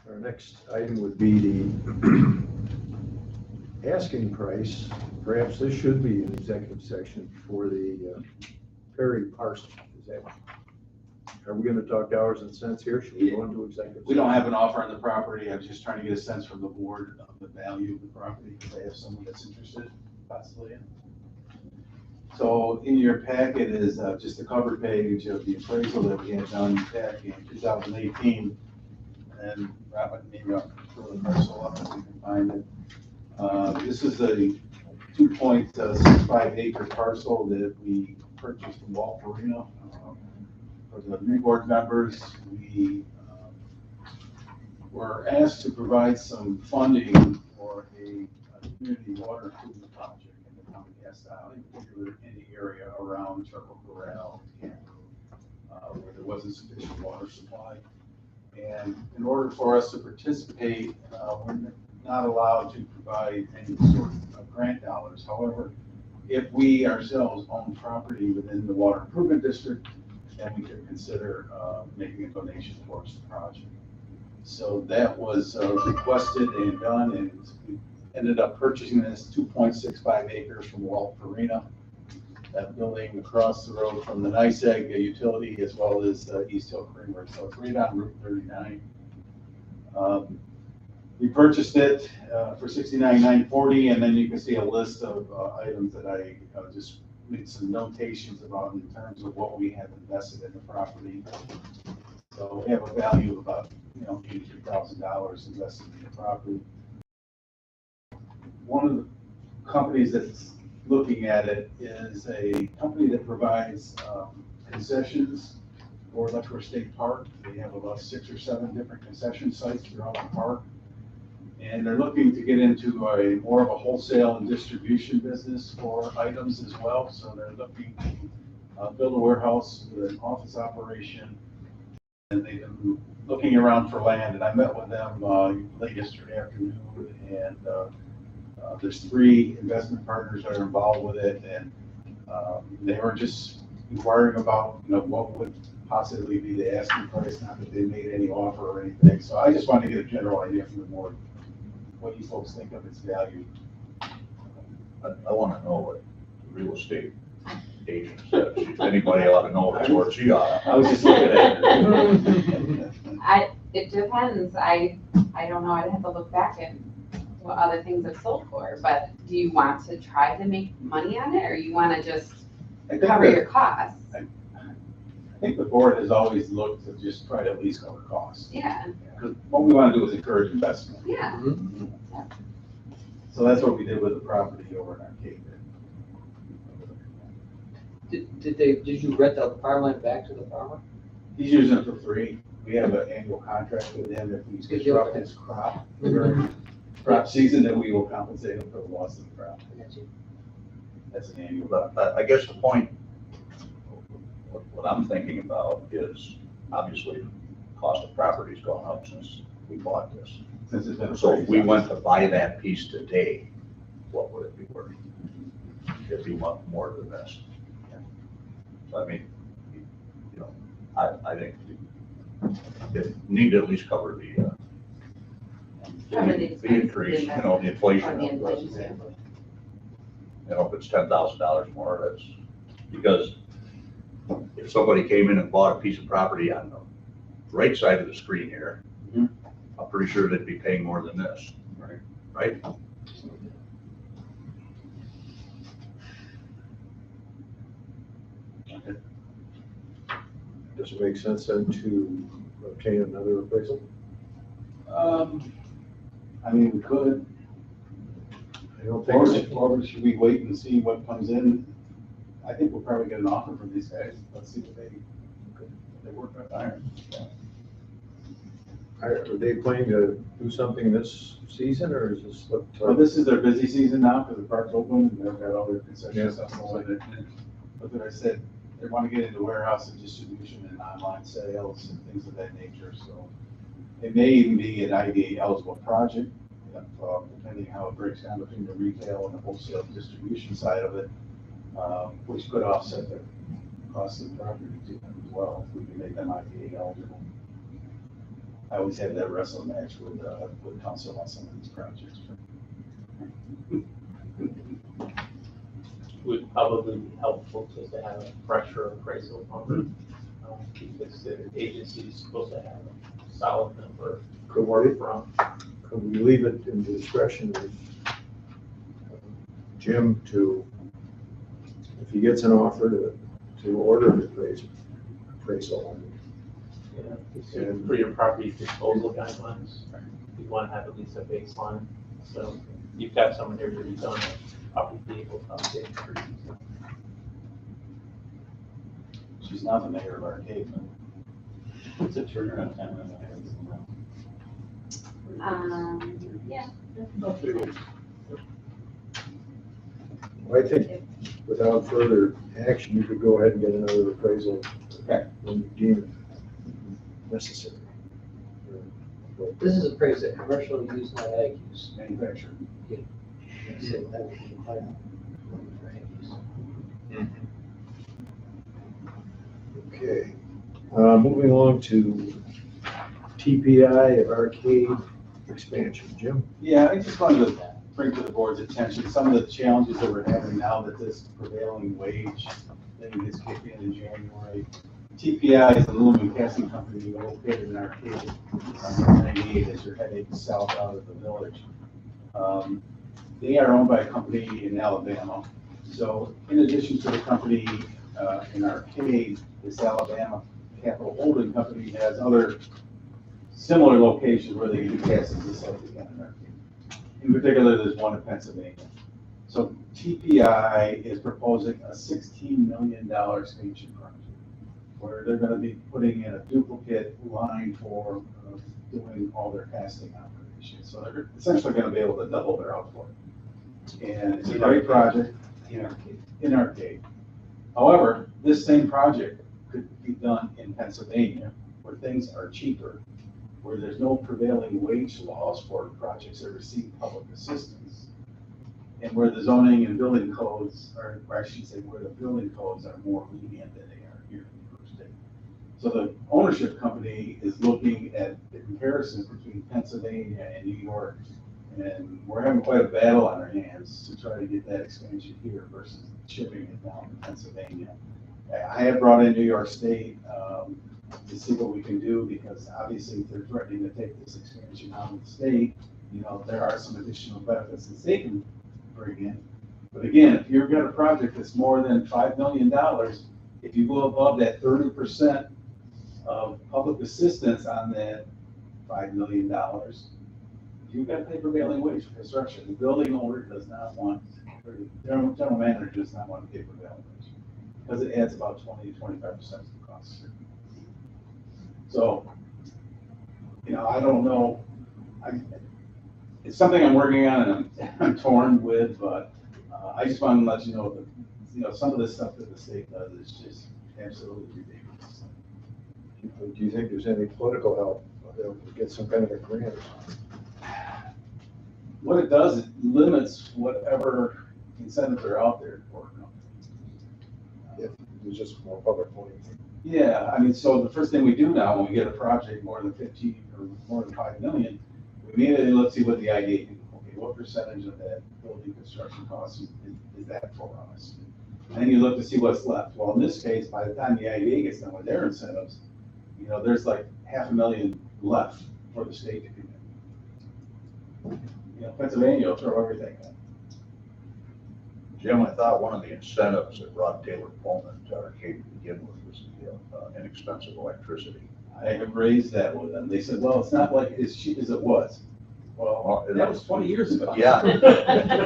Our next item would be the asking price. Perhaps this should be an executive section for the Perry parcel. Is that, are we going to talk dollars and cents here? Should we go into executive? We don't have an offer on the property. I was just trying to get a sense from the board of the value of the property, because I have someone that's interested possibly in it. So in your packet is just a cover page of the appraisal that we had done back in 2018. And Robert, maybe I'll throw the parcel up if we can find it. This is a 2.65 acre parcel that we purchased from Walt Farina. For the new board members, we were asked to provide some funding for a community water improvement project in the county of Gastown, in particular in the area around Turtle Corral, where there wasn't sufficient water supply. And in order for us to participate, we're not allowed to provide any sort of grant dollars. However, if we ourselves own property within the water improvement district, then we could consider making a donation towards the project. So that was requested and done, and we ended up purchasing this 2.65 acres from Walt Farina. That building across the road from the NICEAG utility, as well as East Hill Creamery. So it's right on Route 39. We purchased it for $69,940, and then you can see a list of items that I just made some notations about in terms of what we have invested in the property. So we have a value of about $83,000 invested in the property. One of the companies that's looking at it is a company that provides concessions for Electric State Park. They have about 6 or 7 different concession sites throughout the park. And they're looking to get into more of a wholesale and distribution business for items as well. So they're looking to build a warehouse with an office operation. And they've been looking around for land. And I met with them late yesterday afternoon. And there's 3 investment partners that are involved with it. And they were just inquiring about what would possibly be the asking price, not that they made any offer or anything. So I just wanted to get a general idea from the board what you folks think of its value. I want to know what the real estate agent said. If anybody ought to know, it's where she ought. I was just looking at it. It depends. I don't know. I'd have to look back and what other things have sold for. But do you want to try to make money on it, or you want to just cover your costs? I think the board has always looked to just try to at least cover costs. Yeah. Because what we want to do is encourage investment. Yeah. So that's what we did with the property over in Arcade. Did you rent the farmland back to the farmer? He's using it for free. We have an annual contract with him. If we disrupt his crop during crop season, then we will compensate him for the loss of the crop. That's an annual. But I guess the point, what I'm thinking about is obviously the cost of property's gone up since we bought this. Since it's been So if we went to buy that piece today, what would it be worth? It'd be much more than this. So I mean, I think it need to at least cover the increase, the inflation. The inflation. If it's $10,000 more, that's because if somebody came in and bought a piece of property on the right side of the screen here, I'm pretty sure they'd be paying more than this, right? Does it make sense then to obtain another appraisal? I mean, we could. I don't think. Or should we wait and see what comes in? I think we'll probably get an offer from these guys. Let's see what they work with iron. Are they planning to do something this season, or is this? Well, this is their busy season now because the park's open and they've got all their concession stuff going. But like I said, they want to get into warehouse and distribution and online sales and things of that nature. So it may even be an IDA eligible project, depending how it breaks down between the retail and the wholesale distribution side of it, which could offset the cost of the property to them as well if we can make them IDA eligible. I always have that wrestle match with council on some of these projects. Would probably be helpful just to have a fresher appraisal number, because the agency is supposed to have a solid number to Could work we, from. could we leave it in the discretion of Jim to, if he gets an offer to order the appraisal? And- For your property disposal guidelines, you want to have at least a baseline, so you've got someone here who's done it, probably be able to update it pretty easily. She's not the mayor of Arcade, but what's the turnaround time on that? Yeah. Well, I think without further action, you could go ahead and get another appraisal Okay. when you deem it necessary. This is appraised at commercial use, not ag use. Manufacturer. So that would be the plan for ag use. Okay, moving along to TPI Arcade expansion. Jim? Yeah, I just wanted to bring to the board's attention some of the challenges that we're having now that this prevailing wage thing has kicked in January. TPI is an aluminum casting company located in Arcade, 98 as you're heading south out of the village. They are owned by a company in Alabama. So in addition to the company in Arcade, this Alabama Capital Holding Company has other similar locations where they do castings just like they can in Arcade. In particular, there's one in Pennsylvania. So TPI is proposing a $16 million expansion project where they're going to be putting in a duplicate line for doing all their casting operations. So they're essentially going to be able to double their output. And it's a great project in Arcade. However, this same project could be done in Pennsylvania where things are cheaper, where there's no prevailing wage laws for projects that receive public assistance, and where the zoning and building codes are, or I should say, where the building codes are more lenient than they are here in the first state. So the ownership company is looking at the comparison between Pennsylvania and New York, and we're having quite a battle on our hands to try to get that expansion here versus shipping it down to Pennsylvania. I have brought in New York State to see what we can do, because obviously if they're threatening to take this expansion out of the state, you know, there are some additional benefits that they can bring in. But again, if you've got a project that's more than $5 million, if you go above that 30% of public assistance on that $5 million, you've got to pay prevailing wage for construction. The building owner does not want, or the general manager does not want to pay prevailing wage, because it adds about 20 to 25% to the cost. So, you know, I don't know. It's something I'm working on and I'm torn with, but I just wanted to let you know that, you know, some of the stuff that the state does is just absolutely ridiculous. Do you think there's any political help to get some kind of a grant? What it does, it limits whatever incentives are out there for a company. If there's just more public money. Yeah, I mean, so the first thing we do now, when we get a project more than 15 or more than 5 million, we immediately look see what the IDA can do. Okay, what percentage of that building construction cost is that for us? And then you look to see what's left. Well, in this case, by the time the IDA gets done with their incentives, you know, there's like $500,000 left for the state to commit. You know, Pennsylvania will throw everything in. Jim, I thought one of the incentives that brought Taylor Pullman to Arcade to begin with was the inexpensive electricity. I have raised that with them. They said, well, it's not like as cheap as it was. Well, that was 20 years ago. Yeah,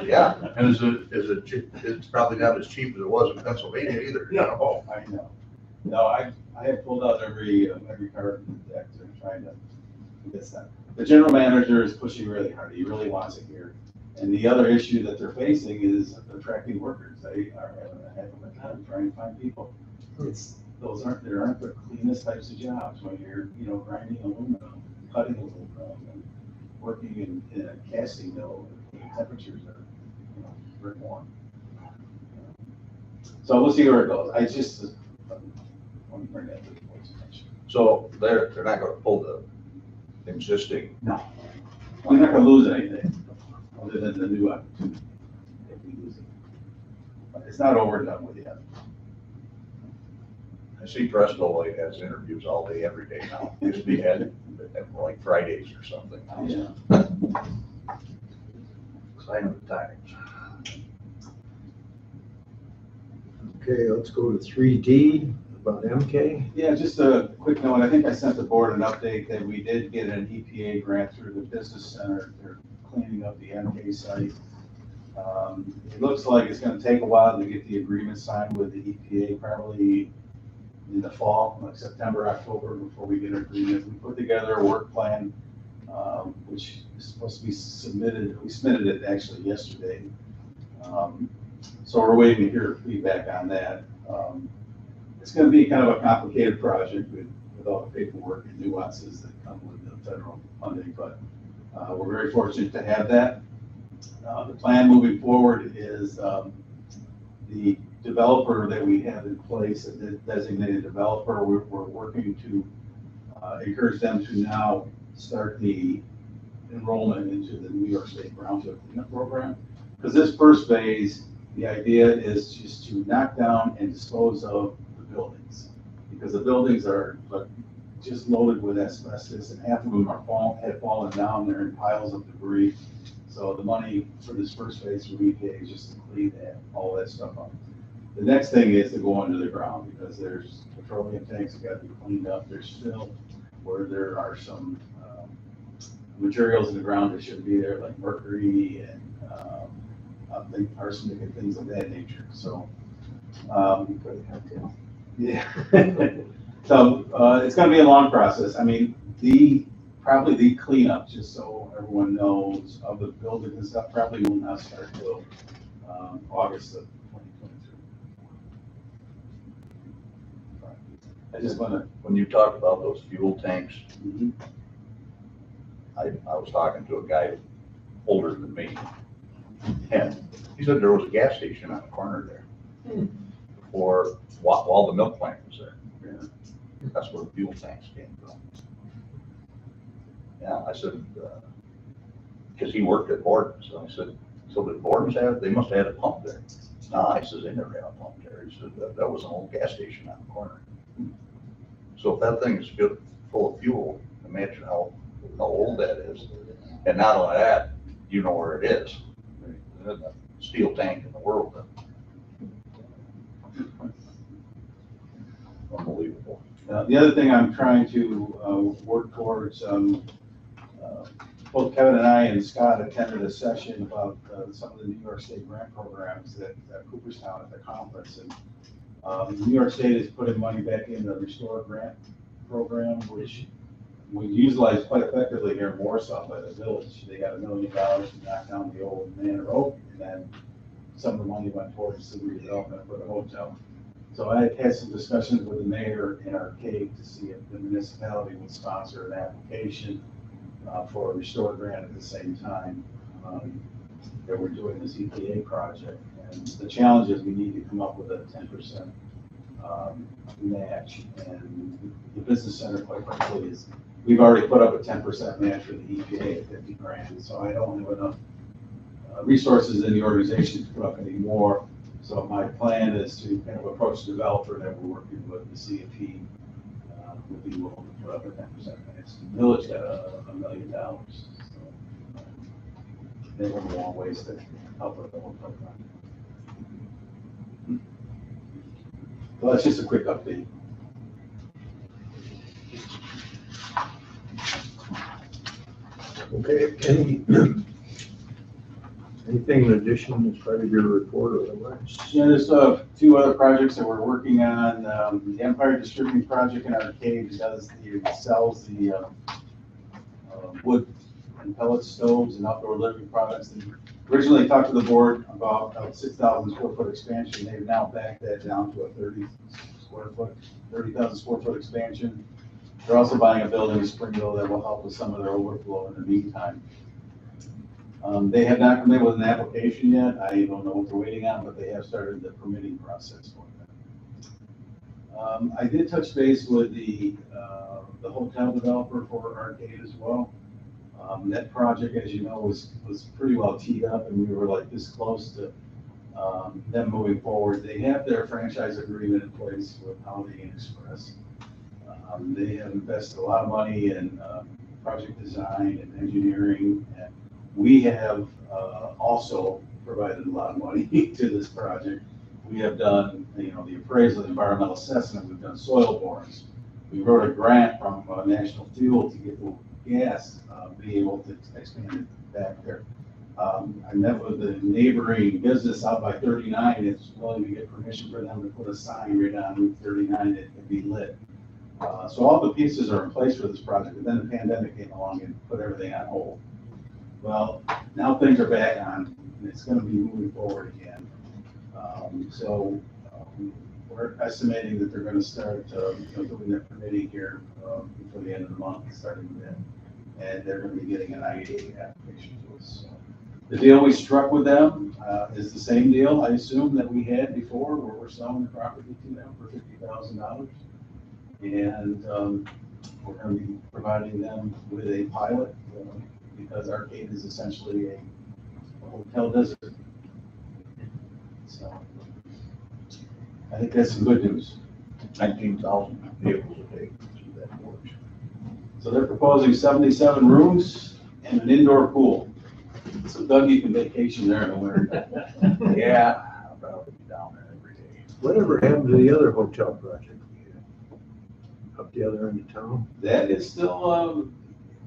yeah, and it's probably not as cheap as it was in Pennsylvania either. No, I know. No, I have pulled out every card in the deck to trying to get that. The general manager is pushing really hard. He really wants it here. And the other issue that they're facing is attracting workers. They are having a heck of a time trying to find people. There aren't the cleanest types of jobs when you're, you know, grinding aluminum, cutting aluminum, and working in a casting mill. The temperatures are, you know, very warm. So we'll see where it goes. I just want to bring that to the board's attention. So they're not gonna pull existing. No. We're not gonna lose anything, other than the new opportunity, if we lose it. But it's not over and done with yet. I see Presto like has interviews all day, every day now. Used to be had like Fridays or something. Yeah. Sign of the times. Okay, let's go to 3D, about MK. Yeah, just a quick note, I think I sent the board an update that we did get an EPA grant through the business center. They're cleaning up the MK site. It looks like it's gonna take a while to get the agreement signed with the EPA, probably in the fall, like September, October, before we get an agreement. We put together a work plan, which is supposed to be submitted, we submitted it actually yesterday. So we're waiting to hear feedback on that. It's gonna be kind of a complicated project with all the paperwork and nuances that come with the federal funding, but we're very fortunate to have that. The plan moving forward is the developer that we have in place, the designated developer, we're working to encourage them to now start the enrollment into the New York State Brownfield Cleanup Program. Because this first phase, the idea is just to knock down and dispose of the buildings. Because the buildings are like just loaded with asbestos, and half of them had fallen down, they're in piles of debris. So the money for this first phase from EPA is just to clean all that stuff up. The next thing is to go under the ground, because there's petroleum tanks that got to be cleaned up. There's still where there are some materials in the ground that shouldn't be there, like mercury and arsenic and things of that nature. So, yeah. So it's going to be a long process. I mean, probably the cleanup, just so everyone knows, of the buildings and stuff probably will not start till August of 2023. I just want to. When you talk about those fuel tanks, I was talking to a guy older than me, and he said there was a gas station on the corner there before, while the milk plant was there. Yeah. That's where the fuel tanks came from. Yeah, I said, because he worked at Borden's, so I said, so did Borden's they must have had a pump there. No, I said, they never had a pump there. He said, that was an old gas station on the corner. So if that thing is good, full of fuel, imagine how old that is. And not only that, you know where it is. There's a steel tank in the world. Unbelievable. The other thing I'm trying to work towards, both Kevin and I and Scott attended a session about some of the New York State grant programs at Cooperstown at the conference. And New York State is putting money back in the Restore Grant program, which we utilize quite effectively here in Warsaw by the village. They got $1 million to knock down the old Manor Oak, and then some of the money went towards the redevelopment for the hotel. So I had some discussions with the mayor in Arcade to see if the municipality would sponsor an application for a Restore Grant at the same time that we're doing this EPA project. And the challenge is we need to come up with a 10% match. And the business center, quite frankly, we've already put up a 10% match for the EPA at 50 grand. So I don't have enough resources in the organization to put up any more. So my plan is to kind of approach the developer that we're working with to see if he would be willing to put up a 10% match. The village got $1 million. So they went a long ways to help with the whole program. Well, that's just a quick update. Okay, anything in addition as part of your report or otherwise? Yeah, there's a few other projects that we're working on. The Empire Distributing Project in Arcade sells the wood and pellet stoves and outdoor living products. And originally talked to the board about a 6,000 square foot expansion. They've now backed that down to a 30,000 square foot expansion. They're also buying a building in Springville that will help with some of their overflow in the meantime. They have not come in with an application yet. I don't know what they're waiting on, but they have started the permitting process for that. I did touch base with the hotel developer for Arcade as well. That project, as you know, was pretty well teed up, and we were like this close to them moving forward. They have their franchise agreement in place with Holiday Inn Express. They have invested a lot of money in project design and engineering, and we have also provided a lot of money to this project. We have done, the appraisal, the environmental assessment, we've done soil borings. We wrote a grant from National Fuel to get the gas, be able to expand it back there. I met with the neighboring business out by 39, it's willing to get permission for them to put a sign right on Route 39 that can be lit. So all the pieces are in place for this project, but then the pandemic came along and put everything on hold. Well, now things are back on, and it's gonna be moving forward again. We're estimating that they're gonna start, doing their permitting here, before the end of the month, starting then. And they're gonna be getting an IDA application to us. So the deal we struck with them, is the same deal, I assume, that we had before, where we're selling the property to them for $50,000. And, we're gonna be providing them with a pilot, because Arcade is essentially a hotel desert. So I think that's some good news. 19,000 vehicles a day. That works. So they're proposing 77 rooms and an indoor pool. So Doug, you can vacation there in the winter. Yeah, I'll probably be down there every day. Whatever happened to the other hotel project we had up the other end of town? That is still,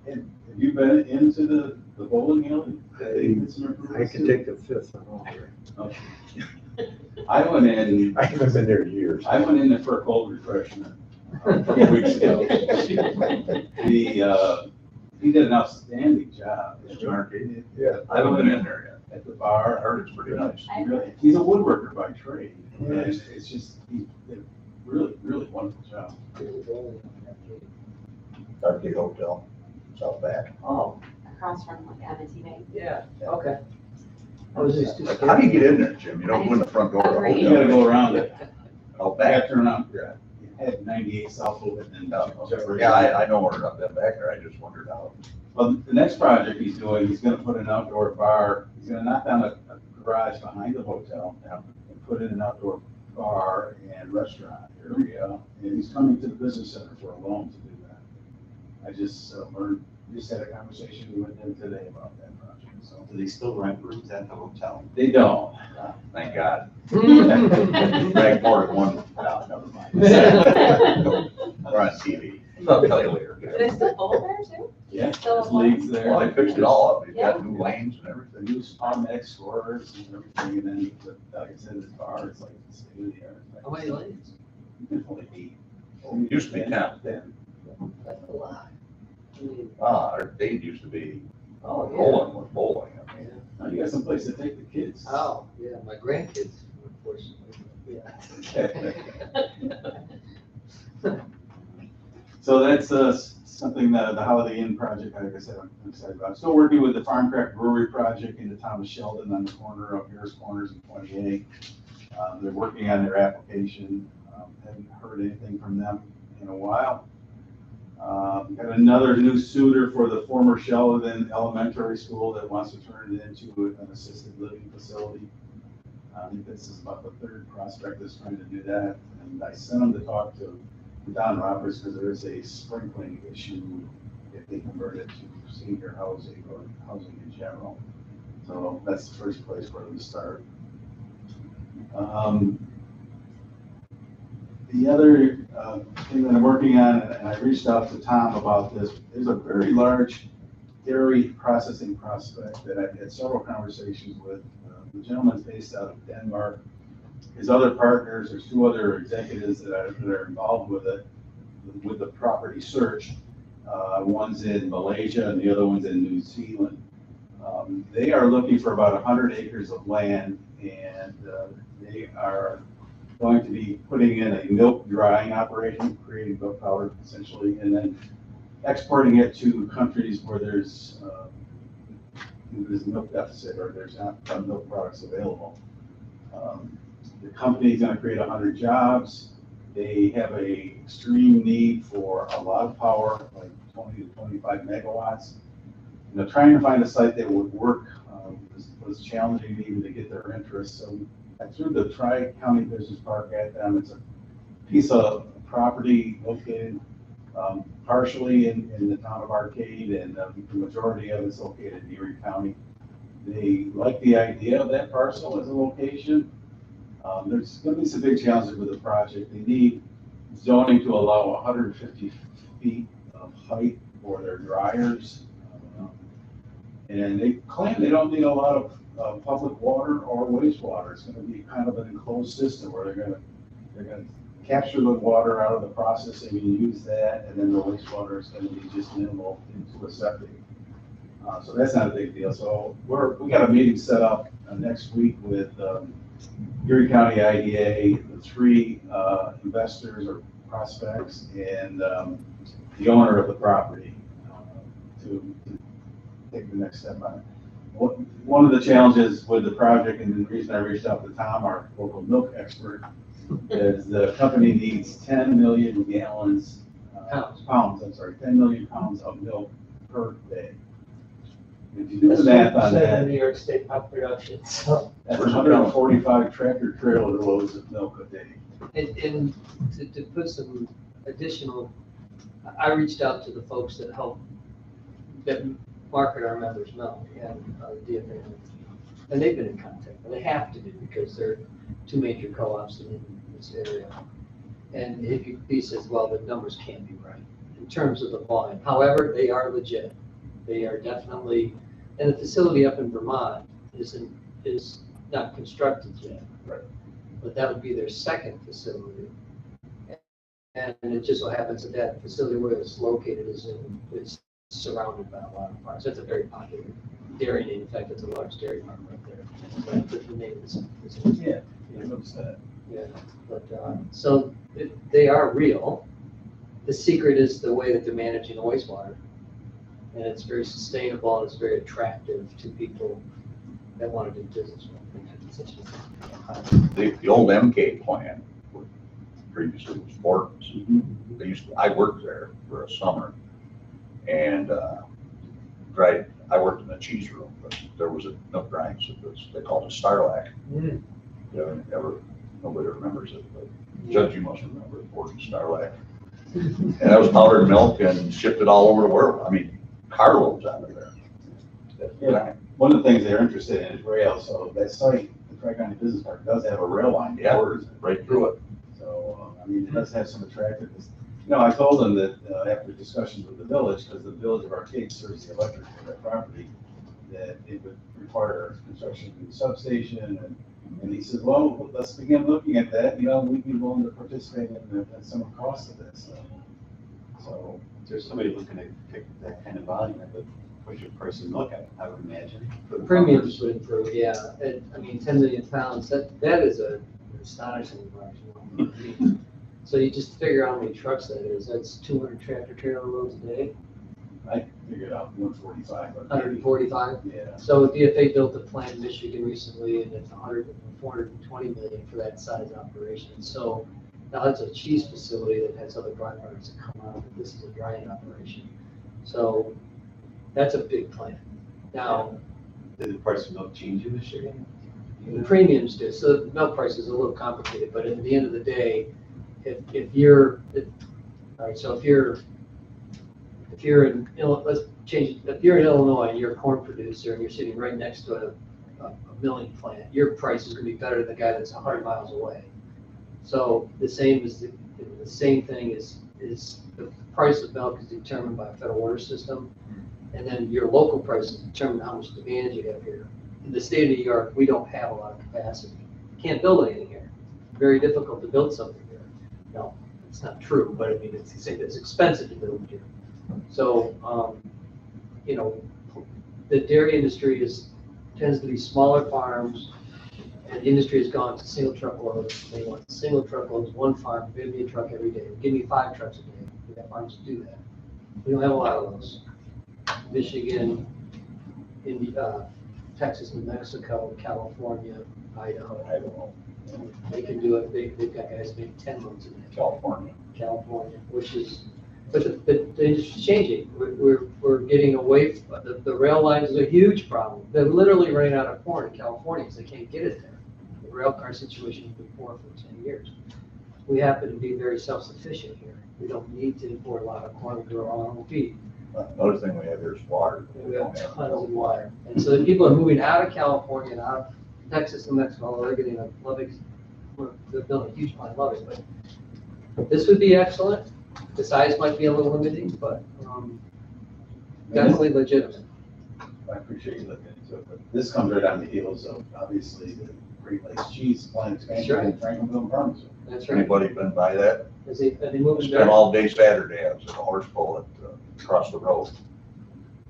have you been into the bowling alley? I can take the fifth on all there. Okay. I went in, I haven't been there in years. I went in there for a cold refreshment a couple weeks ago. He did an outstanding job. Yeah. I haven't been in there At the yet. I bar. heard it's pretty nice. He's a woodworker by trade, and it's just, he did a really, really wonderful job. Arcade Hotel, South Back. Oh, Across from like M&T Bank. yeah, okay. I was just. How do you get in there, Jim? You don't go in the front door of the Agreed. You gotta hotel. go around it. Out Back back. turn around. Yeah. Head 98 South Oakland and Jefferson. Yeah, I know where up that back there. I just wondered how. Well, the next project he's doing, he's gonna put an outdoor bar, he's gonna knock down a garage behind the hotel and put in an outdoor bar and restaurant area. And he's coming to the business center for a loan to do that. I just just had a conversation with him today about that project, so. Do they still rent rooms at the hotel? They don't. Thank God. Greg Ford one. No, never mind. We're on TV. I'll tell you later. But it's still full there too? Yeah, Still there's leagues there. Well, they fixed it all up. They've got new lanes and The everything. new automatic scores and everything, and then, like I said, this bar, it's like state of the art. How many lanes? Only 8. It used to be 10. 10. That's a lot. I mean, Our Dave used to be oh, yeah. bowling with bowling. I mean, Now you got someplace to take the kids. Oh, yeah, my grandkids, unfortunately, yeah. So that's something that the Holiday Inn project, like I said, I'm excited about. Still working with the Farm Craft Brewery project in the town of Sheldon on the corner of Harris Corners and 28. They're working on their application. Haven't heard anything from them in a while. Got another new suitor for the former Sheldon Elementary School that wants to turn it into an assisted living facility. I think this is about the third prospect that's trying to do that. And I sent them to talk to Don Roberts because there is a sprinkling issue if they convert it to senior housing or housing in general. So that's the first place for them to start. The other thing that I'm working on, and I reached out to Tom about this, there's a very large dairy processing prospect that I've had several conversations with. The gentleman's based out of Denmark. His other partners, there's 2 other executives that are involved with it, with the property search. One's in Malaysia and the other one's in New Zealand. They are looking for about 100 acres of land, and they are going to be putting in a milk drying operation, creating milk powder essentially, and then exporting it to countries where there's a milk deficit or there's not milk products available. The company is going to create 100 jobs, They have a extreme need for a lot of power, like 20 to 25 megawatts. You know, trying to find a site that would work was challenging even to get their interest. So I threw the Tri-County Business Park at them. It's a piece of property located partially in the town of Arcade, and the majority of it's located in Erie County. They like the idea of that parcel as a location. There's going to be some big challenges with the project. They need zoning to allow 150 feet of height for their dryers. And they claim they don't need a lot of public water or wastewater. It's going to be kind of an enclosed system where they're going to capture the water out of the processing and use that, and then the wastewater is going to be just minimal into a septic. So that's not a big deal. So we got a meeting set up next week with Erie County IDA, the 3 investors or prospects, and the owner of the property to take the next step on it. One of the challenges with the project, and the reason I reached out to Tom, our local milk expert, is the company needs 10 million gallons, pounds, 10 million pounds of milk per day. If you do the math on that, New York State pop production, so. that's 145 tractor trailer loads of milk a day. And to put some additional, I reached out to the folks that market our members' milk and DFA. And they've been in contact, and they have to do because they're 2 major co-ops in this area. And he says, well, the numbers can't be right in terms of the volume. However, they are legit. They are definitely, and the facility up in Vermont is not constructed yet. Right. But that would be their second facility. And it just so happens that that facility where it's located is surrounded by a lot of farms. That's a very popular dairy name. In fact, it's a large dairy farm right there. That's the name of this facility. Yeah, I noticed that. Yeah, but, so they are real. The secret is the way that they're managing the wastewater. And it's very sustainable, and it's very attractive to people that want to do business with. The old MK plant, previously was Morton's. I worked there for a summer, and I worked in the cheese room, but there was a milk drying, they called it Starlac. Mm. Nobody remembers it, but Judge, you must remember it, Morton Starlac. And that was powdered milk and shipped it all over the world. I mean, carloads out of there. Yeah. One of the things they're interested in is rail, so that site, the Tri-County Business Park, does have a rail line. Yeah, borders it. right through it. So, I mean, it does have some attractiveness. You know, I told them that after discussions with the village, because the village of Arcade serves the electric for that property, that it would require construction of a substation, and he said, well, let's begin looking at that. You know, we'd be willing to participate in some of the costs of this. So There's somebody looking at take that kind of volume, but what's your price of milk, I would imagine. for the Premiums farmers. would improve, yeah. I mean, 10 million pounds, that is an astonishing margin. So you just figure out how many trucks that is. That's 200 tractor trailer loads a day, I figured out 145. but 145. Yeah. So DFA built a plant in Michigan recently, and it's 420 million for that size operation. So now that's a cheese facility that has other dry products that come out. This is a drying operation. So that's a big plant. Now, Did the price of milk change in Michigan? the premiums do. So the milk price is a little complicated, but at the end of the day, if you're in, let's change it. If you're in Illinois and you're a corn producer and you're sitting right next to a milling plant, your price is going to be better than the guy that's 100 miles away. So the same thing is the price of milk is determined by a federal order system, and then your local price is determined how much demand you have here. In the state of New York, we don't have a lot of capacity. Can't build anything here. Very difficult to build something here. No, it's not true, but I mean, it's expensive to build here. So, the dairy industry tends to be smaller farms, and the industry has gone to single truckloads. They want single truckloads, one farm, give me a truck every day. Give me 5 trucks a day. We have farms to do that. We don't have a lot of those. Michigan, Texas, New Mexico, California, Idaho. They can do it, they've got guys making 10 loads in California. California, which is, but the industry's changing. We're getting away, the rail line is a huge problem. They're literally running out of corn in California because they can't get it there. The rail car situation has been poor for 10 years. We happen to be very self-sufficient here. We don't need to import a lot of corn, we grow our own feed. Another thing we have here is water. We have tons of water. And so the people are moving out of California and out of Texas and Mexico, they're getting a Lubbock, they're building a huge plant in Lubbock, but this would be excellent. The size might be a little limiting, but definitely legitimate. I appreciate you looking into it, but this comes right on the heels of, obviously, the Great Lakes cheese plant expansion in Franklinville and Farmington. That's right. Anybody been by that? Are they moving Spent back? all day Saturday, I was at a horse pull across the road.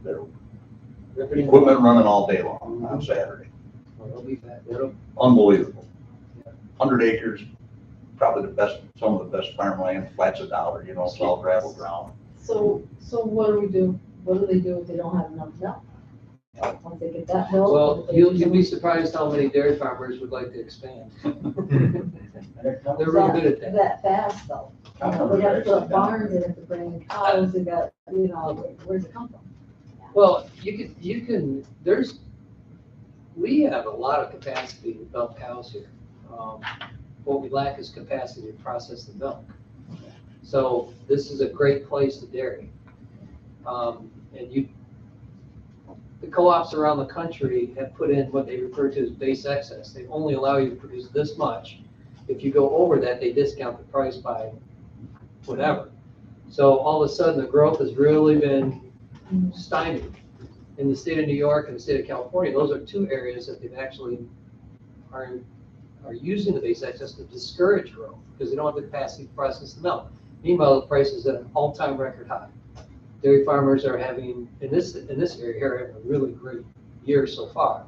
There, equipment running all day long on Saturday. They'll be back. They'll- Unbelievable. 100 acres, probably the best, some of the best farmland, flats $1, it's all gravel ground. So what do we do? What do they do if they don't have enough milk? Once they get that milk? Well, you'll be surprised how many dairy farmers would like to expand. They're real good at that. That fast though. You know, they have to put barns, they have to bring in cows, they got, where's it come from? Well, you can, we have a lot of capacity to milk cows here. What we lack is capacity to process the milk. So this is a great place to dairy. And the co-ops around the country have put in what they refer to as base excess. They only allow you to produce this much. If you go over that, they discount the price by whatever. So all of a sudden, the growth has really been stymied. In the state of New York and the state of California, those are two areas that they've actually are using the base excess to discourage growth because they don't have the capacity to process the milk. Meanwhile, the price is at an all-time record high. Dairy farmers are having, in this area here, having a really great year so far.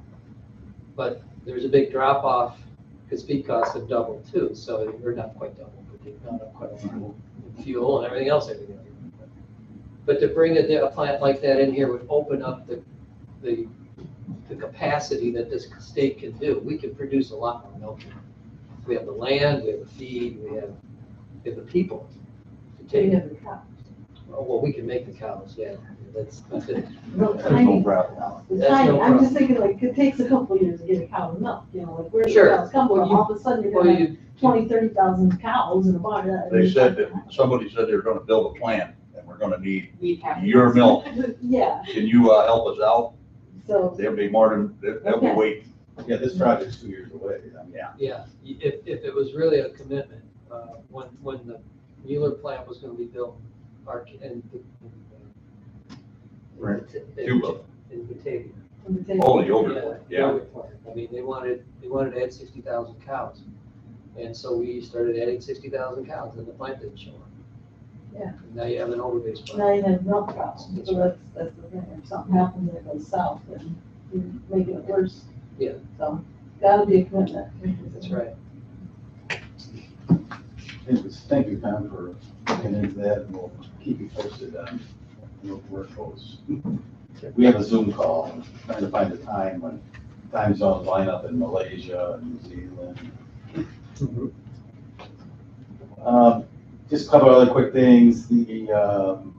But there's a big drop off because feed costs have doubled too. So they're not quite doubled, but they've gone up quite a lot in fuel and everything else. But to bring a plant like that in here would open up the capacity that this state can do. We can produce a lot more milk. We have the land, we have the feed, we have the people to take. They have the cows. Oh, well, we can make the cows, yeah. That's it. No, There's no tiny gravel. cows. That's It's tiny. no I'm just problem. thinking like, it takes a couple of years to get a cow to milk, like where do the Sure. cows come Well, from? you- All of a sudden, you're Well, gonna have you, 20, 30,000 cows in a barn. They said that, somebody said they were gonna build a plant and we're gonna need We'd have. your milk. Yeah, Can you, help us out? so, They'll be more than, they'll be Okay. waiting. Yeah, this project's 2 years away. I mean, yeah, if it was really a commitment, when the Mueller plant was gonna be built, Right. in Cuba. in Batavia. Oh, the yogurt, yeah. Yogurt plant. I mean, they wanted to add 60,000 cows. And so we started adding 60,000 cows and the plant didn't show up. Yeah. And now you have an overbase plant. now you have milk cows, so that's the thing, if something happens and it goes south, then you're making it worse. Yeah. So, gotta be a commitment. That's right. Thank you, Tom, for looking into that, and we'll keep you posted on where it goes. We have a Zoom call, trying to find a time when time zones line up in Malaysia and New Zealand. Just a couple other quick things, I'm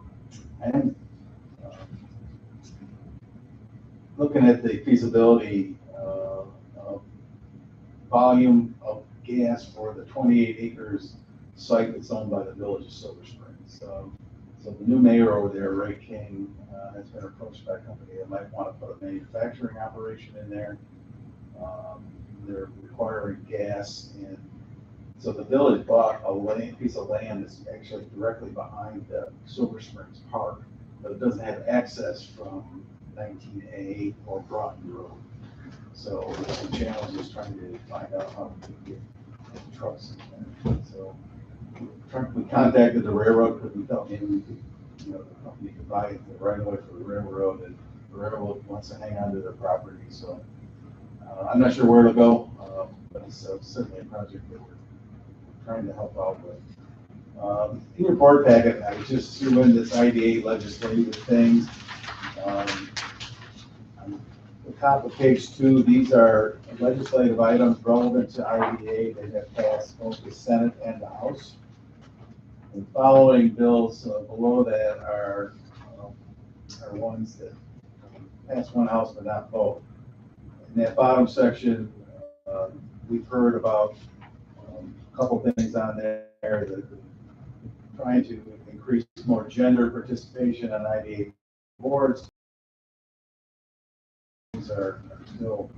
looking at the feasibility of volume of gas for the 28 acres site that's owned by the village of Silver Springs. So the new mayor over there, Ray King, has been approached by a company that might want to put a manufacturing operation in there. They're requiring gas, and so the village bought a piece of land that's actually directly behind the Silver Springs Park, but it doesn't have access from 19A or Broughton Road. So the challenge is trying to find out how to get trucks in there. So we contacted the railroad because we thought maybe we could, the company could buy it the right away for the railroad, and the railroad wants to hang on to their property. So I'm not sure where to go, but it's certainly a project that we're trying to help out with. In your board packet, I was just doing this IDA legislative things. the top of page 2, these are legislative items relevant to IDA that have passed both the Senate and the House. The following bills below that are ones that pass one house but not both. In that bottom section, we've heard about a couple things on there that trying to increase more gender participation on IDA boards. These are still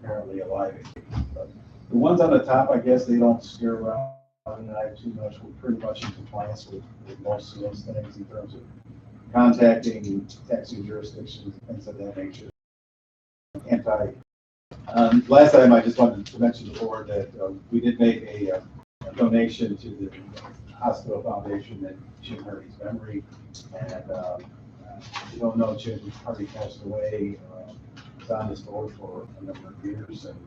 apparently alive. But the ones on the top, I guess they don't scare around too much. We're pretty much in compliance with most of those things in terms of contacting taxing jurisdictions, things of that nature. Last time, I just wanted to mention to the board that we did make a donation to the hospital foundation in Jim Hardy's memory. And you don't know, Jim Hardy passed away. Was on this board for a number of years, and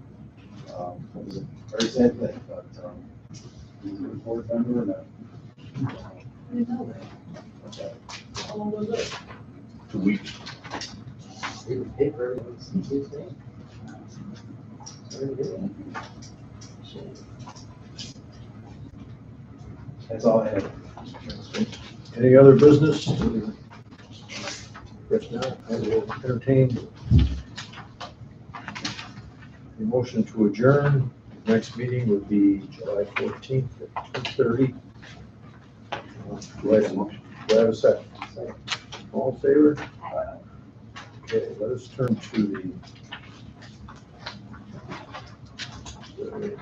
it was a very sad thing, but he was a good board member. And I didn't know that. okay. How long was it? 2 weeks. They would pay for everything, it's his thing. Very good. That's all I have. Any other business? If not, I will entertain a motion to adjourn. Next meeting would be July 14th at 2:30. Do I have a second? All in favor? Okay, let us turn to the